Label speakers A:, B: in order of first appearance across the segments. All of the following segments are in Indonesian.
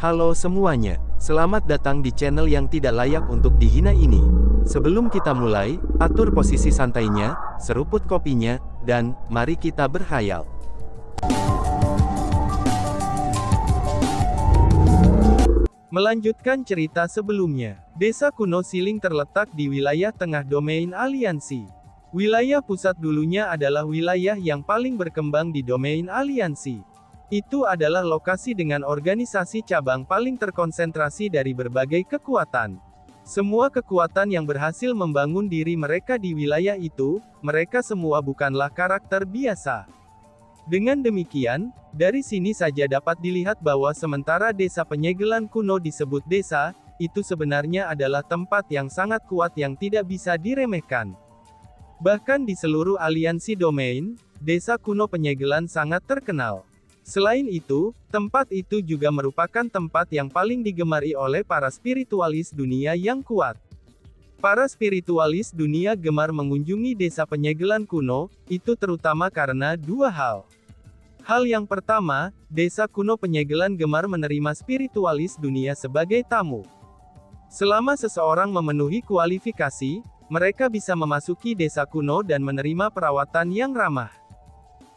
A: Halo semuanya, selamat datang di channel yang tidak layak untuk dihina ini. Sebelum kita mulai, atur posisi santainya, seruput kopinya, dan mari kita berkhayal. Melanjutkan cerita sebelumnya, desa kuno Siling terletak di wilayah tengah domain aliansi. Wilayah pusat dulunya adalah wilayah yang paling berkembang di domain aliansi. Itu adalah lokasi dengan organisasi cabang paling terkonsentrasi dari berbagai kekuatan. Semua kekuatan yang berhasil membangun diri mereka di wilayah itu, mereka semua bukanlah karakter biasa. Dengan demikian, dari sini saja dapat dilihat bahwa sementara desa penyegelan kuno disebut desa, itu sebenarnya adalah tempat yang sangat kuat yang tidak bisa diremehkan. Bahkan di seluruh aliansi domain, desa kuno penyegelan sangat terkenal. Selain itu, tempat itu juga merupakan tempat yang paling digemari oleh para spiritualis dunia yang kuat. Para spiritualis dunia gemar mengunjungi desa penyegelan kuno, itu terutama karena dua hal. Hal yang pertama, desa kuno penyegelan gemar menerima spiritualis dunia sebagai tamu. Selama seseorang memenuhi kualifikasi, mereka bisa memasuki desa kuno dan menerima perawatan yang ramah.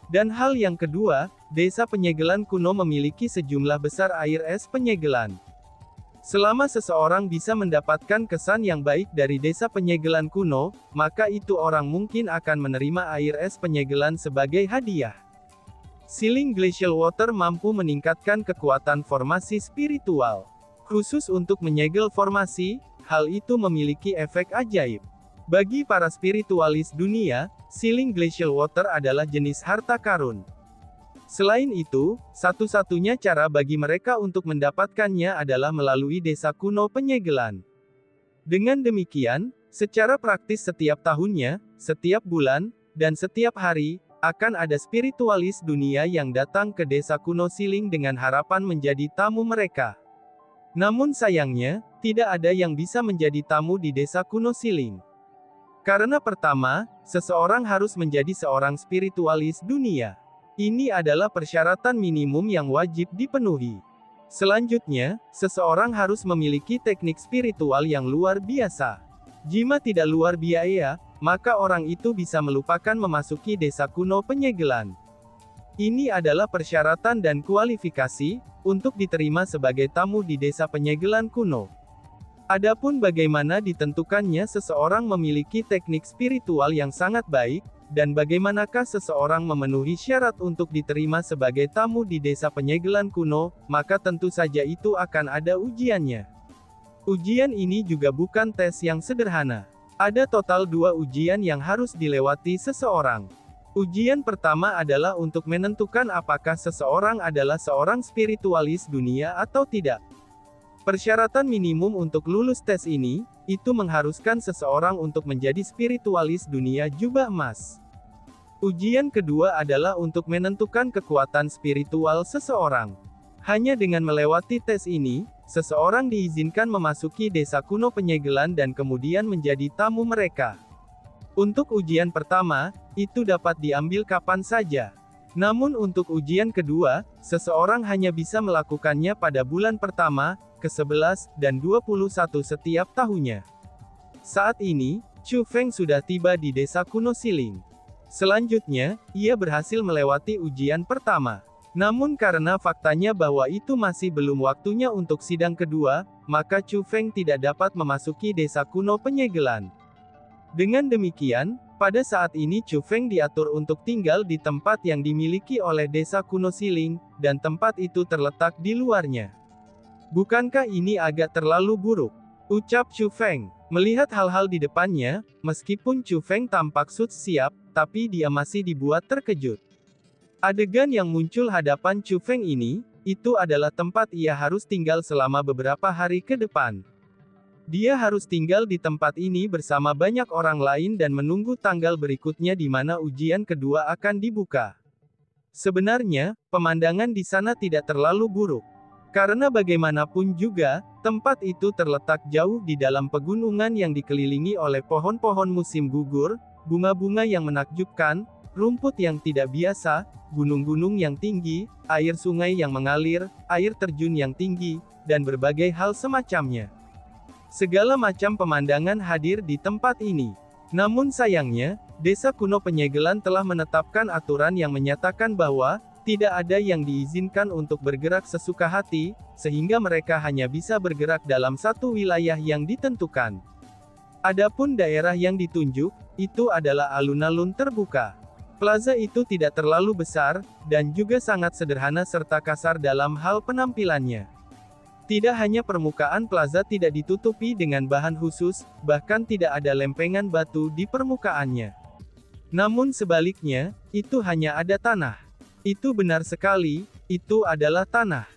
A: Dan hal yang kedua, desa penyegelan kuno memiliki sejumlah besar air es penyegelan. Selama seseorang bisa mendapatkan kesan yang baik dari desa penyegelan kuno, maka itu orang mungkin akan menerima air es penyegelan sebagai hadiah. Siling Glacial Water mampu meningkatkan kekuatan formasi spiritual. Khusus untuk menyegel formasi, hal itu memiliki efek ajaib. Bagi para spiritualis dunia, Siling Glacial Water adalah jenis harta karun. Selain itu, satu-satunya cara bagi mereka untuk mendapatkannya adalah melalui desa kuno penyegelan. Dengan demikian, secara praktis setiap tahunnya, setiap bulan, dan setiap hari, akan ada spiritualis dunia yang datang ke desa kuno Siling dengan harapan menjadi tamu mereka. Namun sayangnya, tidak ada yang bisa menjadi tamu di desa kuno Siling. Karena pertama, seseorang harus menjadi seorang spiritualis dunia. Ini adalah persyaratan minimum yang wajib dipenuhi. Selanjutnya, seseorang harus memiliki teknik spiritual yang luar biasa. Jika tidak luar biasa, maka orang itu bisa melupakan memasuki desa kuno penyegelan. Ini adalah persyaratan dan kualifikasi untuk diterima sebagai tamu di desa penyegelan kuno. Adapun bagaimana ditentukannya seseorang memiliki teknik spiritual yang sangat baik, dan bagaimanakah seseorang memenuhi syarat untuk diterima sebagai tamu di desa penyegelan kuno, maka tentu saja itu akan ada ujiannya. Ujian ini juga bukan tes yang sederhana. Ada total 2 ujian yang harus dilewati seseorang. Ujian pertama adalah untuk menentukan apakah seseorang adalah seorang spiritualis dunia atau tidak. Persyaratan minimum untuk lulus tes ini, itu mengharuskan seseorang untuk menjadi spiritualis dunia jubah emas. Ujian kedua adalah untuk menentukan kekuatan spiritual seseorang. Hanya dengan melewati tes ini, seseorang diizinkan memasuki desa kuno penyegelan dan kemudian menjadi tamu mereka. Untuk ujian pertama, itu dapat diambil kapan saja. Namun untuk ujian kedua, seseorang hanya bisa melakukannya pada bulan pertama, ke-11, dan 21 setiap tahunnya. Saat ini, Chu Feng sudah tiba di desa kuno Siling. Selanjutnya, ia berhasil melewati ujian pertama. Namun karena faktanya bahwa itu masih belum waktunya untuk sidang kedua, maka Chu Feng tidak dapat memasuki desa kuno penyegelan. Dengan demikian, pada saat ini Chu Feng diatur untuk tinggal di tempat yang dimiliki oleh desa kuno Siling, dan tempat itu terletak di luarnya. Bukankah ini agak terlalu buruk? Ucap Chu Feng. Melihat hal-hal di depannya, meskipun Chu Feng tampak siap, tapi dia masih dibuat terkejut. Adegan yang muncul hadapan Chu Feng ini, itu adalah tempat ia harus tinggal selama beberapa hari ke depan. Dia harus tinggal di tempat ini bersama banyak orang lain dan menunggu tanggal berikutnya di mana ujian kedua akan dibuka. Sebenarnya, pemandangan di sana tidak terlalu buruk. Karena bagaimanapun juga, tempat itu terletak jauh di dalam pegunungan yang dikelilingi oleh pohon-pohon musim gugur, bunga-bunga yang menakjubkan, rumput yang tidak biasa, gunung-gunung yang tinggi, air sungai yang mengalir, air terjun yang tinggi, dan berbagai hal semacamnya. Segala macam pemandangan hadir di tempat ini. Namun sayangnya, Desa Kuno Penyegelan telah menetapkan aturan yang menyatakan bahwa tidak ada yang diizinkan untuk bergerak sesuka hati, sehingga mereka hanya bisa bergerak dalam satu wilayah yang ditentukan. Adapun daerah yang ditunjuk, itu adalah alun-alun terbuka. Plaza itu tidak terlalu besar, dan juga sangat sederhana serta kasar dalam hal penampilannya. Tidak hanya permukaan plaza tidak ditutupi dengan bahan khusus, bahkan tidak ada lempengan batu di permukaannya. Namun sebaliknya, itu hanya ada tanah. Itu benar sekali, itu adalah tanah.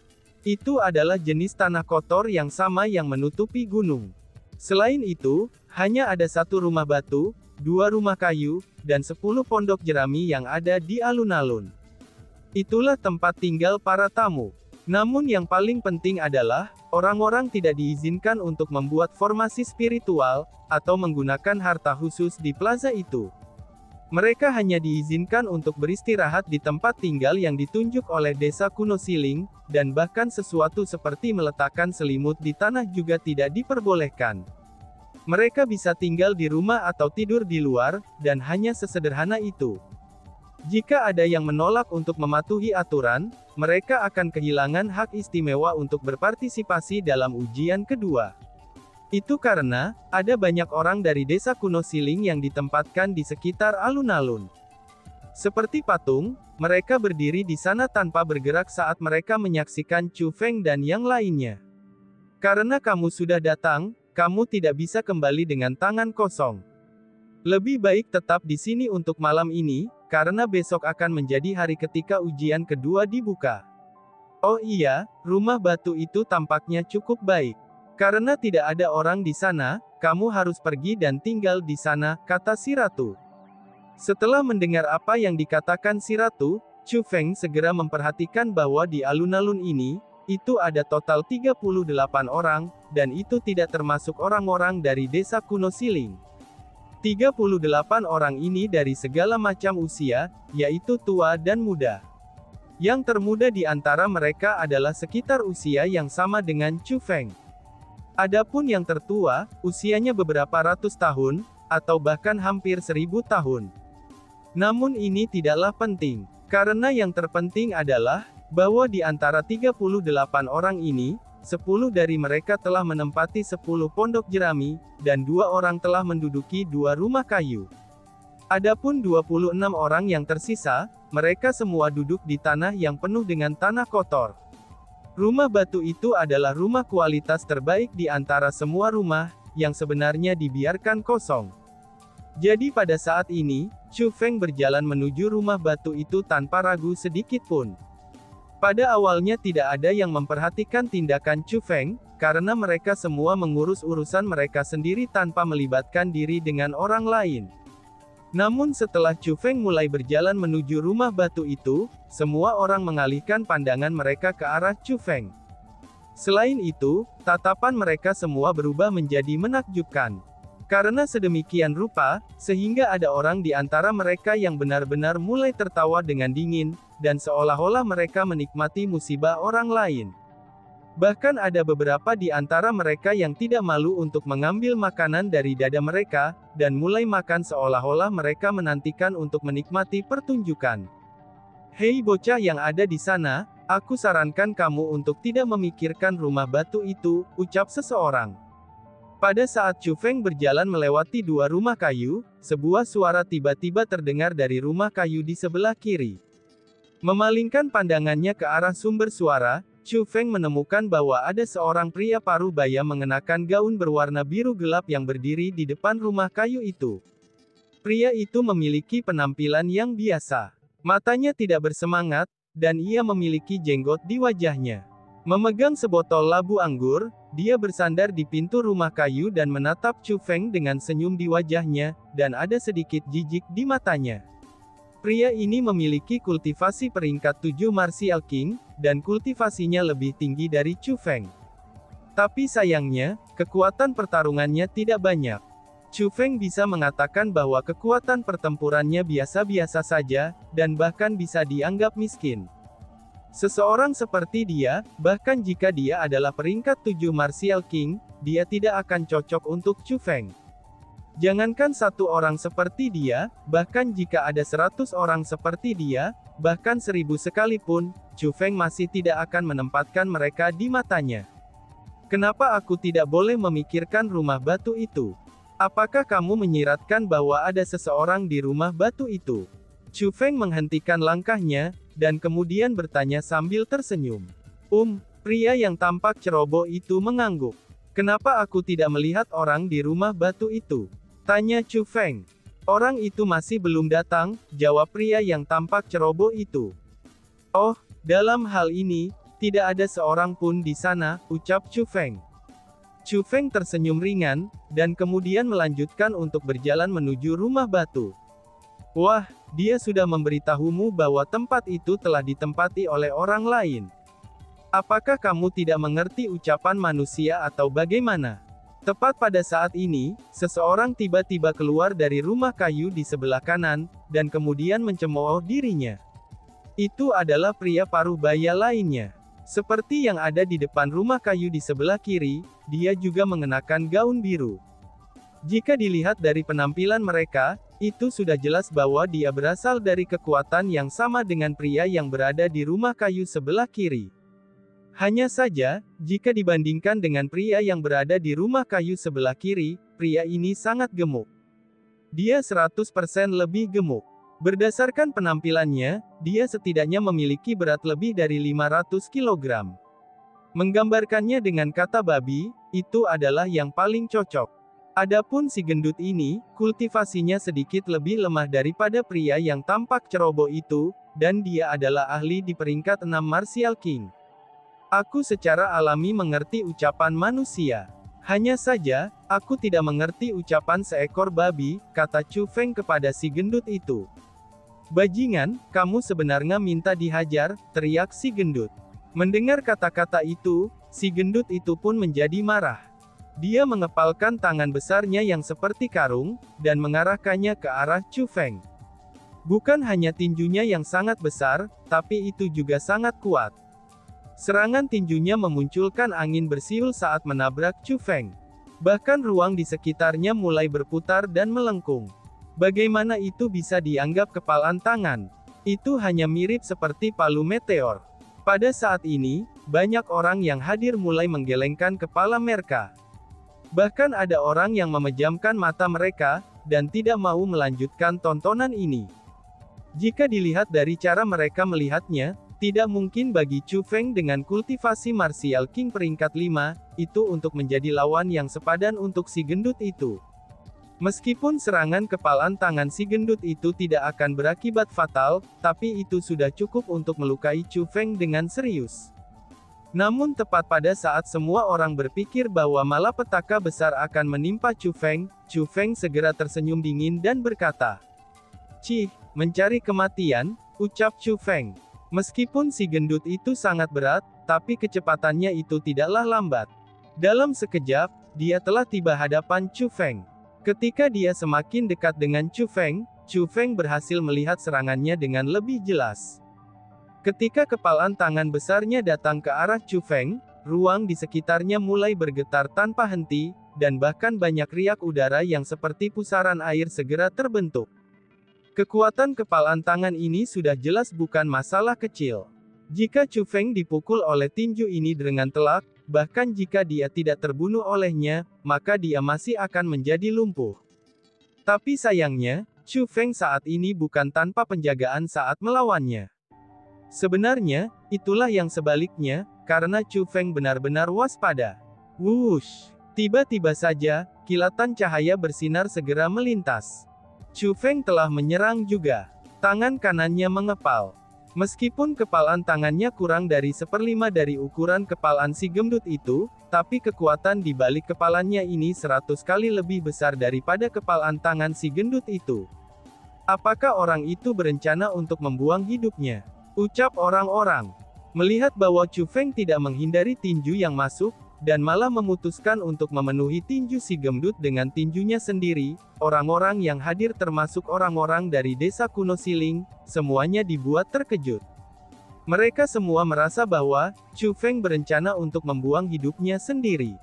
A: Itu adalah jenis tanah kotor yang sama yang menutupi gunung. Selain itu, hanya ada satu rumah batu, 2 rumah kayu, dan 10 pondok jerami yang ada di alun-alun. Itulah tempat tinggal para tamu. Namun yang paling penting adalah, orang-orang tidak diizinkan untuk membuat formasi spiritual, atau menggunakan harta khusus di plaza itu. Mereka hanya diizinkan untuk beristirahat di tempat tinggal yang ditunjuk oleh Desa Kuno Siling, dan bahkan sesuatu seperti meletakkan selimut di tanah juga tidak diperbolehkan. Mereka bisa tinggal di rumah atau tidur di luar, dan hanya sesederhana itu. Jika ada yang menolak untuk mematuhi aturan, mereka akan kehilangan hak istimewa untuk berpartisipasi dalam ujian kedua. Itu karena, ada banyak orang dari Desa Kuno Siling yang ditempatkan di sekitar alun-alun. Seperti patung, mereka berdiri di sana tanpa bergerak saat mereka menyaksikan Chu Feng dan yang lainnya. Karena kamu sudah datang, kamu tidak bisa kembali dengan tangan kosong. Lebih baik tetap di sini untuk malam ini, karena besok akan menjadi hari ketika ujian kedua dibuka. Oh iya, rumah batu itu tampaknya cukup baik. Karena tidak ada orang di sana, kamu harus pergi dan tinggal di sana, kata si ratu. Setelah mendengar apa yang dikatakan si ratu, Chu Feng segera memperhatikan bahwa di alun-alun ini, itu ada total 38 orang, dan itu tidak termasuk orang-orang dari Desa Kuno Siling. 38 orang ini dari segala macam usia, yaitu tua dan muda. Yang termuda di antara mereka adalah sekitar usia yang sama dengan Chu Feng. Adapun yang tertua, usianya beberapa ratus tahun, atau bahkan hampir 1000 tahun. Namun ini tidaklah penting, karena yang terpenting adalah, bahwa di antara 38 orang ini, 10 dari mereka telah menempati 10 pondok jerami, dan 2 orang telah menduduki 2 rumah kayu. Adapun 26 orang yang tersisa, mereka semua duduk di tanah yang penuh dengan tanah kotor. Rumah batu itu adalah rumah kualitas terbaik di antara semua rumah, yang sebenarnya dibiarkan kosong. Jadi pada saat ini, Chu Feng berjalan menuju rumah batu itu tanpa ragu sedikit pun. Pada awalnya tidak ada yang memperhatikan tindakan Chu Feng, karena mereka semua mengurus urusan mereka sendiri tanpa melibatkan diri dengan orang lain. Namun setelah Chu Feng mulai berjalan menuju rumah batu itu, semua orang mengalihkan pandangan mereka ke arah Chu Feng. Selain itu, tatapan mereka semua berubah menjadi menakjubkan. Karena sedemikian rupa, sehingga ada orang di antara mereka yang benar-benar mulai tertawa dengan dingin, dan seolah-olah mereka menikmati musibah orang lain. Bahkan ada beberapa di antara mereka yang tidak malu untuk mengambil makanan dari dada mereka, dan mulai makan seolah-olah mereka menantikan untuk menikmati pertunjukan. Hei bocah yang ada di sana, aku sarankan kamu untuk tidak memikirkan rumah batu itu, ucap seseorang. Pada saat Chu Feng berjalan melewati 2 rumah kayu, sebuah suara tiba-tiba terdengar dari rumah kayu di sebelah kiri. Memalingkan pandangannya ke arah sumber suara, Chu Feng menemukan bahwa ada seorang pria paruh baya mengenakan gaun berwarna biru gelap yang berdiri di depan rumah kayu itu. Pria itu memiliki penampilan yang biasa. Matanya tidak bersemangat, dan ia memiliki jenggot di wajahnya. Memegang sebotol labu anggur, dia bersandar di pintu rumah kayu dan menatap Chu Feng dengan senyum di wajahnya, dan ada sedikit jijik di matanya. Pria ini memiliki kultivasi peringkat 7 Martial King, dan kultivasinya lebih tinggi dari Chu Feng. Tapi sayangnya, kekuatan pertarungannya tidak banyak. Chu Feng bisa mengatakan bahwa kekuatan pertempurannya biasa-biasa saja, dan bahkan bisa dianggap miskin. Seseorang seperti dia, bahkan jika dia adalah peringkat 7 Martial King, dia tidak akan cocok untuk Chu Feng. Jangankan satu orang seperti dia, bahkan jika ada 100 orang seperti dia, bahkan 1000 sekalipun, Chu Feng masih tidak akan menempatkan mereka di matanya. Kenapa aku tidak boleh memikirkan rumah batu itu? Apakah kamu menyiratkan bahwa ada seseorang di rumah batu itu? Chu Feng menghentikan langkahnya, dan kemudian bertanya sambil tersenyum. Pria yang tampak ceroboh itu mengangguk. Kenapa aku tidak melihat orang di rumah batu itu? Tanya Chu Feng. Orang itu masih belum datang, jawab pria yang tampak ceroboh itu. Oh, dalam hal ini, tidak ada seorang pun di sana, ucap Chu Feng. Chu Feng tersenyum ringan, dan kemudian melanjutkan untuk berjalan menuju rumah batu. Wah, dia sudah memberitahumu bahwa tempat itu telah ditempati oleh orang lain. Apakah kamu tidak mengerti ucapan manusia atau bagaimana? Tepat pada saat ini, seseorang tiba-tiba keluar dari rumah kayu di sebelah kanan, dan kemudian mencemooh dirinya. Itu adalah pria paruh baya lainnya. Seperti yang ada di depan rumah kayu di sebelah kiri, dia juga mengenakan gaun biru. Jika dilihat dari penampilan mereka, itu sudah jelas bahwa dia berasal dari kekuatan yang sama dengan pria yang berada di rumah kayu sebelah kiri. Hanya saja, jika dibandingkan dengan pria yang berada di rumah kayu sebelah kiri, pria ini sangat gemuk. Dia 100% lebih gemuk. Berdasarkan penampilannya, dia setidaknya memiliki berat lebih dari 500 kg. Menggambarkannya dengan kata babi, itu adalah yang paling cocok. Adapun si gendut ini, kultivasinya sedikit lebih lemah daripada pria yang tampak ceroboh itu, dan dia adalah ahli di peringkat 6 Martial King. Aku secara alami mengerti ucapan manusia. Hanya saja, aku tidak mengerti ucapan seekor babi, kata Chu Feng kepada si gendut itu. Bajingan, kamu sebenarnya minta dihajar, teriak si gendut. Mendengar kata-kata itu, si gendut itu pun menjadi marah. Dia mengepalkan tangan besarnya yang seperti karung, dan mengarahkannya ke arah Chu Feng. Bukan hanya tinjunya yang sangat besar, tapi itu juga sangat kuat. Serangan tinjunya memunculkan angin bersiul saat menabrak Chu Feng. Bahkan ruang di sekitarnya mulai berputar dan melengkung. Bagaimana itu bisa dianggap kepalan tangan? Itu hanya mirip seperti palu meteor. Pada saat ini, banyak orang yang hadir mulai menggelengkan kepala mereka. Bahkan ada orang yang memejamkan mata mereka, dan tidak mau melanjutkan tontonan ini. Jika dilihat dari cara mereka melihatnya, tidak mungkin bagi Chu Feng dengan kultivasi Martial King peringkat 5, itu untuk menjadi lawan yang sepadan untuk si gendut itu. Meskipun serangan kepalan tangan si gendut itu tidak akan berakibat fatal, tapi itu sudah cukup untuk melukai Chu Feng dengan serius. Namun tepat pada saat semua orang berpikir bahwa malapetaka besar akan menimpa Chu Feng segera tersenyum dingin dan berkata, "Cih, mencari kematian," ucap Chu Feng. Meskipun si gendut itu sangat berat, tapi kecepatannya itu tidaklah lambat. Dalam sekejap, dia telah tiba hadapan Chu Feng. Ketika dia semakin dekat dengan Chu Feng berhasil melihat serangannya dengan lebih jelas. Ketika kepalan tangan besarnya datang ke arah Chu Feng, ruang di sekitarnya mulai bergetar tanpa henti, dan bahkan banyak riak udara yang seperti pusaran air segera terbentuk. Kekuatan kepalan tangan ini sudah jelas bukan masalah kecil. Jika Chu Feng dipukul oleh tinju ini dengan telak, bahkan jika dia tidak terbunuh olehnya, maka dia masih akan menjadi lumpuh. Tapi sayangnya, Chu Feng saat ini bukan tanpa penjagaan saat melawannya. Sebenarnya, itulah yang sebaliknya, karena Chu Feng benar-benar waspada. Wush! Tiba-tiba saja, kilatan cahaya bersinar segera melintas. Chu Feng telah menyerang juga. Tangan kanannya mengepal. Meskipun kepalan tangannya kurang dari 1/5 dari ukuran kepalan si gendut itu, tapi kekuatan di balik kepalanya ini 100 kali lebih besar daripada kepalan tangan si gendut itu. Apakah orang itu berencana untuk membuang hidupnya? Ucap orang-orang. Melihat bahwa Chu Feng tidak menghindari tinju yang masuk, dan malah memutuskan untuk memenuhi tinju si gendut dengan tinjunya sendiri. Orang-orang yang hadir termasuk orang-orang dari desa kuno Siling, semuanya dibuat terkejut. Mereka semua merasa bahwa Chu Feng berencana untuk membuang hidupnya sendiri.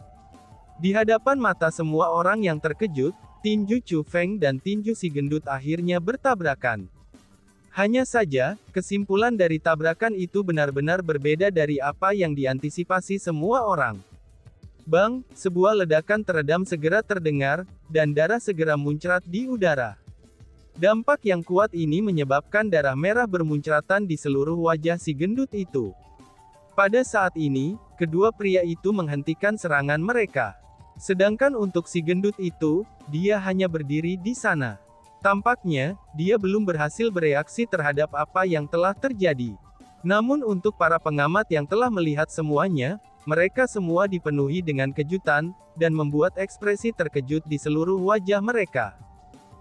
A: Di hadapan mata semua orang yang terkejut, tinju Chu Feng dan tinju si gendut akhirnya bertabrakan. Hanya saja, kesimpulan dari tabrakan itu benar-benar berbeda dari apa yang diantisipasi semua orang. Bang, sebuah ledakan teredam segera terdengar, dan darah segera muncrat di udara. Dampak yang kuat ini menyebabkan darah merah bermuncratan di seluruh wajah si gendut itu. Pada saat ini, kedua pria itu menghentikan serangan mereka. Sedangkan untuk si gendut itu, dia hanya berdiri di sana. Tampaknya, dia belum berhasil bereaksi terhadap apa yang telah terjadi. Namun untuk para pengamat yang telah melihat semuanya, mereka semua dipenuhi dengan kejutan, dan membuat ekspresi terkejut di seluruh wajah mereka.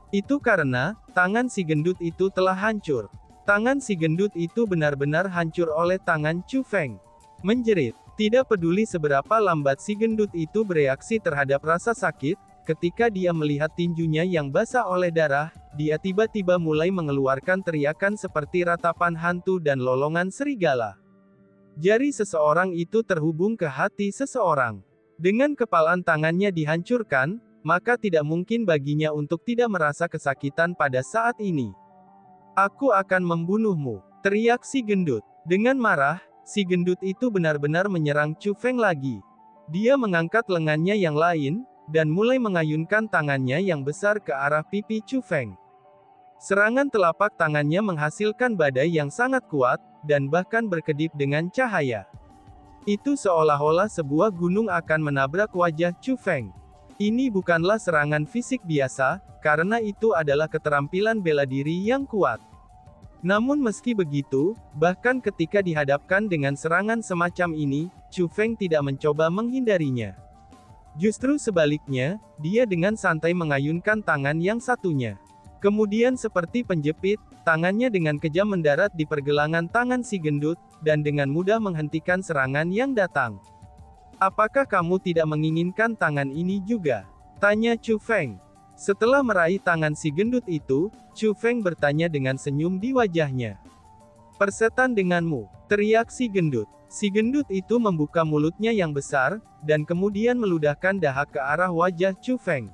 A: Itu karena, tangan si gendut itu telah hancur. Tangan si gendut itu benar-benar hancur oleh tangan Chu Feng. Menjerit. Tidak peduli seberapa lambat si gendut itu bereaksi terhadap rasa sakit, ketika dia melihat tinjunya yang basah oleh darah, dia tiba-tiba mulai mengeluarkan teriakan seperti ratapan hantu dan lolongan serigala. Jari seseorang itu terhubung ke hati seseorang. Dengan kepalan tangannya dihancurkan, maka tidak mungkin baginya untuk tidak merasa kesakitan pada saat ini. Aku akan membunuhmu, teriak si gendut. Dengan marah, si gendut itu benar-benar menyerang Chu Feng lagi. Dia mengangkat lengannya yang lain, dan mulai mengayunkan tangannya yang besar ke arah pipi Chu Feng. Serangan telapak tangannya menghasilkan badai yang sangat kuat, dan bahkan berkedip dengan cahaya. Itu seolah-olah sebuah gunung akan menabrak wajah Chu Feng. Ini bukanlah serangan fisik biasa, karena itu adalah keterampilan bela diri yang kuat. Namun meski begitu, bahkan ketika dihadapkan dengan serangan semacam ini, Chu Feng tidak mencoba menghindarinya. Justru sebaliknya, dia dengan santai mengayunkan tangan yang satunya. Kemudian seperti penjepit, tangannya dengan kejam mendarat di pergelangan tangan si gendut, dan dengan mudah menghentikan serangan yang datang. Apakah kamu tidak menginginkan tangan ini juga? Tanya Chu Feng. Setelah meraih tangan si gendut itu, Chu Feng bertanya dengan senyum di wajahnya. Persetan denganmu, teriak si gendut. Si gendut itu membuka mulutnya yang besar, dan kemudian meludahkan dahak ke arah wajah Chu Feng.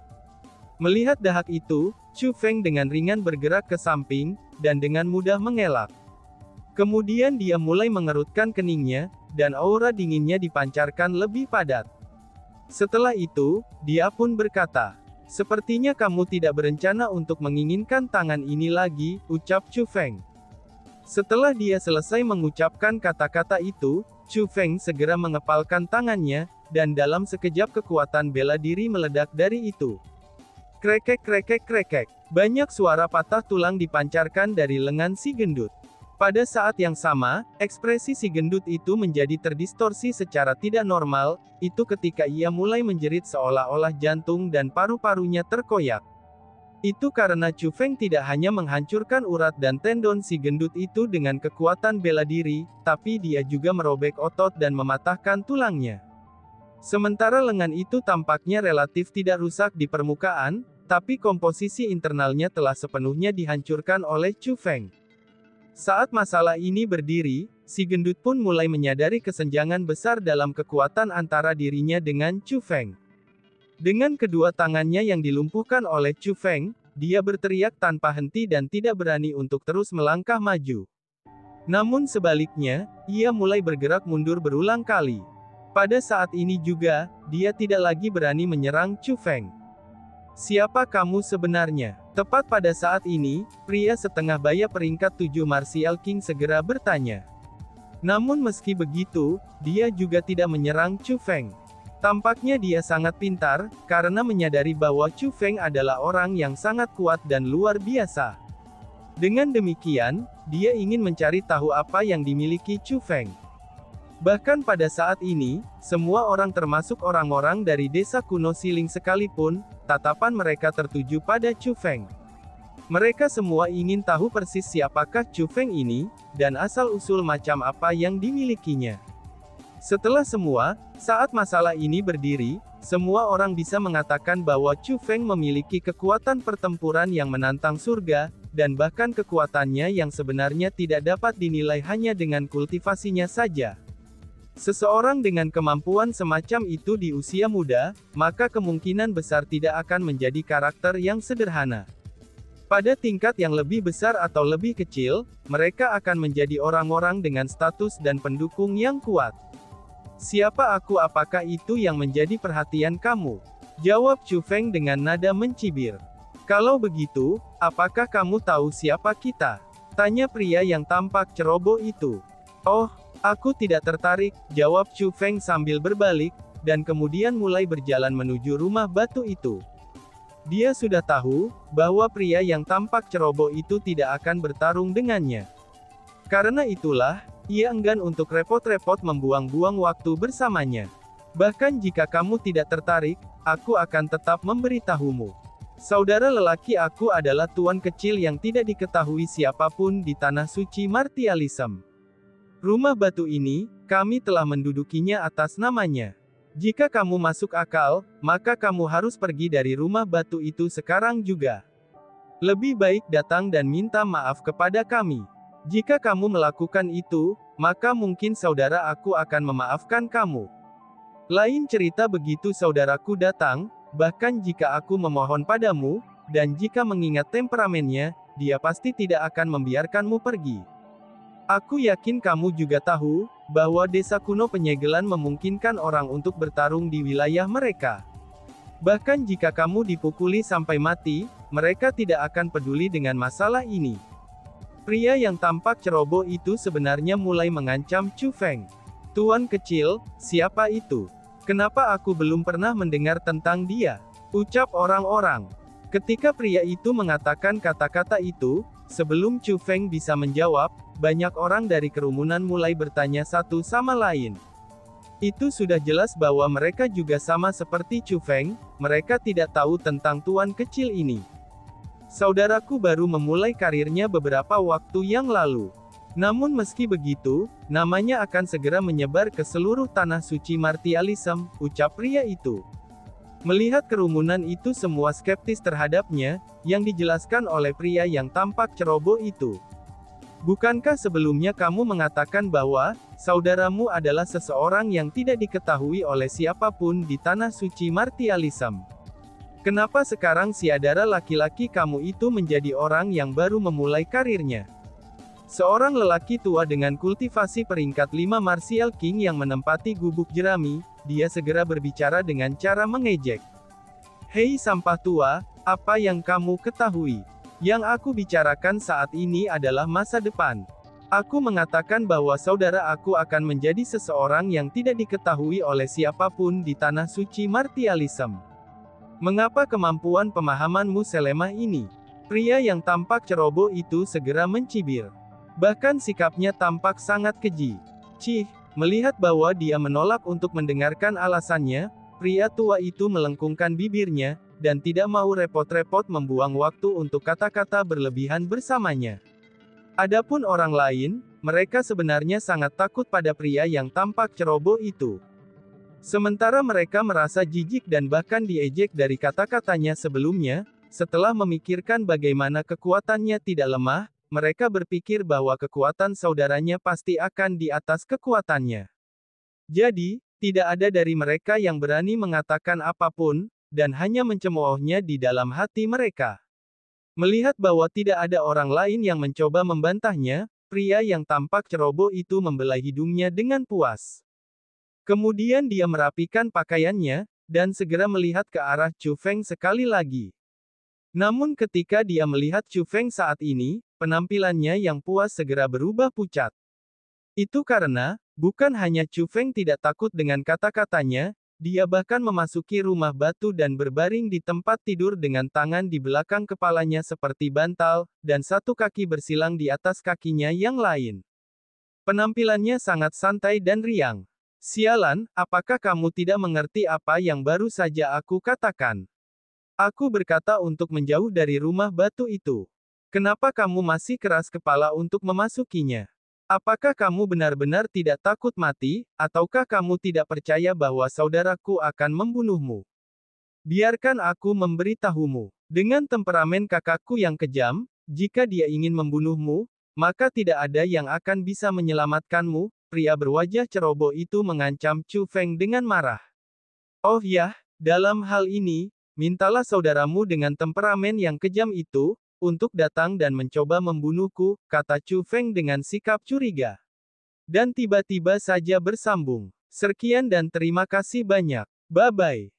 A: Melihat dahak itu, Chu Feng dengan ringan bergerak ke samping, dan dengan mudah mengelak. Kemudian dia mulai mengerutkan keningnya, dan aura dinginnya dipancarkan lebih padat. Setelah itu, dia pun berkata, "Sepertinya kamu tidak berencana untuk menginginkan tangan ini lagi," ucap Chu Feng. Setelah dia selesai mengucapkan kata-kata itu, Chu Feng segera mengepalkan tangannya, dan dalam sekejap kekuatan bela diri meledak dari itu. Krekek krekek krekek. Banyak suara patah tulang dipancarkan dari lengan si gendut. Pada saat yang sama, ekspresi si gendut itu menjadi terdistorsi secara tidak normal, itu ketika ia mulai menjerit seolah-olah jantung dan paru-parunya terkoyak. Itu karena Chu Feng tidak hanya menghancurkan urat dan tendon si gendut itu dengan kekuatan bela diri, tapi dia juga merobek otot dan mematahkan tulangnya. Sementara lengan itu tampaknya relatif tidak rusak di permukaan, tapi komposisi internalnya telah sepenuhnya dihancurkan oleh Chu Feng. Saat masalah ini berdiri, si gendut pun mulai menyadari kesenjangan besar dalam kekuatan antara dirinya dengan Chu Feng. Dengan kedua tangannya yang dilumpuhkan oleh Chu Feng, dia berteriak tanpa henti dan tidak berani untuk terus melangkah maju. Namun sebaliknya, ia mulai bergerak mundur berulang kali. Pada saat ini juga, dia tidak lagi berani menyerang Chu Feng. Siapa kamu sebenarnya? Tepat pada saat ini, pria setengah baya peringkat 7 Martial King segera bertanya. Namun meski begitu, dia juga tidak menyerang Chu Feng. Tampaknya dia sangat pintar, karena menyadari bahwa Chu Feng adalah orang yang sangat kuat dan luar biasa. Dengan demikian, dia ingin mencari tahu apa yang dimiliki Chu Feng. Bahkan pada saat ini, semua orang termasuk orang-orang dari desa kuno Siling sekalipun, tatapan mereka tertuju pada Chu Feng. Mereka semua ingin tahu persis siapakah Chu Feng ini, dan asal-usul macam apa yang dimilikinya. Setelah saat masalah ini berdiri, semua orang bisa mengatakan bahwa Chu Feng memiliki kekuatan pertempuran yang menantang surga, dan bahkan kekuatannya yang sebenarnya tidak dapat dinilai hanya dengan kultivasinya saja. Seseorang dengan kemampuan semacam itu di usia muda, maka kemungkinan besar tidak akan menjadi karakter yang sederhana. Pada tingkat yang lebih besar atau lebih kecil, mereka akan menjadi orang-orang dengan status dan pendukung yang kuat. Siapa aku? Apakah itu yang menjadi perhatian kamu? Jawab Chu Feng dengan nada mencibir. Kalau begitu, apakah kamu tahu siapa kita? Tanya pria yang tampak ceroboh itu. Oh, aku tidak tertarik, jawab Chu Feng sambil berbalik, dan kemudian mulai berjalan menuju rumah batu itu. Dia sudah tahu, bahwa pria yang tampak ceroboh itu tidak akan bertarung dengannya. Karena itulah, ia enggan untuk repot-repot membuang-buang waktu bersamanya. Bahkan jika kamu tidak tertarik, aku akan tetap memberitahumu. Saudara lelaki aku adalah tuan kecil yang tidak diketahui siapapun di Tanah Suci Martialism. Rumah batu ini, kami telah mendudukinya atas namanya. Jika kamu masuk akal, maka kamu harus pergi dari rumah batu itu sekarang juga. Lebih baik datang dan minta maaf kepada kami. Jika kamu melakukan itu, maka mungkin saudara aku akan memaafkan kamu. Lain cerita begitu saudaraku datang, bahkan jika aku memohon padamu, dan jika mengingat temperamennya, dia pasti tidak akan membiarkanmu pergi. Aku yakin kamu juga tahu, bahwa desa kuno penyegelan memungkinkan orang untuk bertarung di wilayah mereka. Bahkan jika kamu dipukuli sampai mati, mereka tidak akan peduli dengan masalah ini. Pria yang tampak ceroboh itu sebenarnya mulai mengancam Chu Feng. Tuan kecil, siapa itu? Kenapa aku belum pernah mendengar tentang dia? Ucap orang-orang. Ketika pria itu mengatakan kata-kata itu, sebelum Chu Feng bisa menjawab, banyak orang dari kerumunan mulai bertanya satu sama lain. Itu sudah jelas bahwa mereka juga sama seperti Chu Feng, mereka tidak tahu tentang tuan kecil ini. Saudaraku baru memulai karirnya beberapa waktu yang lalu. Namun meski begitu, namanya akan segera menyebar ke seluruh Tanah Suci Martialism, ucap pria itu. Melihat kerumunan itu semua skeptis terhadapnya, yang dijelaskan oleh pria yang tampak ceroboh itu. Bukankah sebelumnya kamu mengatakan bahwa, saudaramu adalah seseorang yang tidak diketahui oleh siapapun di Tanah Suci Martialism? Kenapa sekarang saudara laki-laki kamu itu menjadi orang yang baru memulai karirnya? Seorang lelaki tua dengan kultivasi peringkat 5 Martial King yang menempati gubuk jerami, dia segera berbicara dengan cara mengejek. Hei sampah tua, apa yang kamu ketahui? Yang aku bicarakan saat ini adalah masa depan. Aku mengatakan bahwa saudara aku akan menjadi seseorang yang tidak diketahui oleh siapapun di Tanah Suci Martialism. Mengapa kemampuan pemahamanmu selemah ini? Pria yang tampak ceroboh itu segera mencibir. Bahkan sikapnya tampak sangat keji. Cih, melihat bahwa dia menolak untuk mendengarkan alasannya, pria tua itu melengkungkan bibirnya, dan tidak mau repot-repot membuang waktu untuk kata-kata berlebihan bersamanya. Adapun orang lain, mereka sebenarnya sangat takut pada pria yang tampak ceroboh itu. Sementara mereka merasa jijik dan bahkan diejek dari kata-katanya sebelumnya, setelah memikirkan bagaimana kekuatannya tidak lemah, mereka berpikir bahwa kekuatan saudaranya pasti akan di atas kekuatannya. Jadi, tidak ada dari mereka yang berani mengatakan apapun, dan hanya mencemoohnya di dalam hati mereka. Melihat bahwa tidak ada orang lain yang mencoba membantahnya, pria yang tampak ceroboh itu membelai hidungnya dengan puas. Kemudian dia merapikan pakaiannya, dan segera melihat ke arah Chu Feng sekali lagi. Namun ketika dia melihat Chu Feng saat ini, penampilannya yang puas segera berubah pucat. Itu karena, bukan hanya Chu Feng tidak takut dengan kata-katanya, dia bahkan memasuki rumah batu dan berbaring di tempat tidur dengan tangan di belakang kepalanya seperti bantal, dan satu kaki bersilang di atas kakinya yang lain. Penampilannya sangat santai dan riang. Sialan, apakah kamu tidak mengerti apa yang baru saja aku katakan? Aku berkata untuk menjauh dari rumah batu itu. Kenapa kamu masih keras kepala untuk memasukinya? Apakah kamu benar-benar tidak takut mati, ataukah kamu tidak percaya bahwa saudaraku akan membunuhmu? Biarkan aku memberitahumu. Dengan temperamen kakakku yang kejam, jika dia ingin membunuhmu, maka tidak ada yang akan bisa menyelamatkanmu. Pria berwajah ceroboh itu mengancam Chu Feng dengan marah. Oh ya, dalam hal ini, mintalah saudaramu dengan temperamen yang kejam itu, untuk datang dan mencoba membunuhku, kata Chu Feng dengan sikap curiga. Dan tiba-tiba saja bersambung. Sekian dan terima kasih banyak. Bye-bye.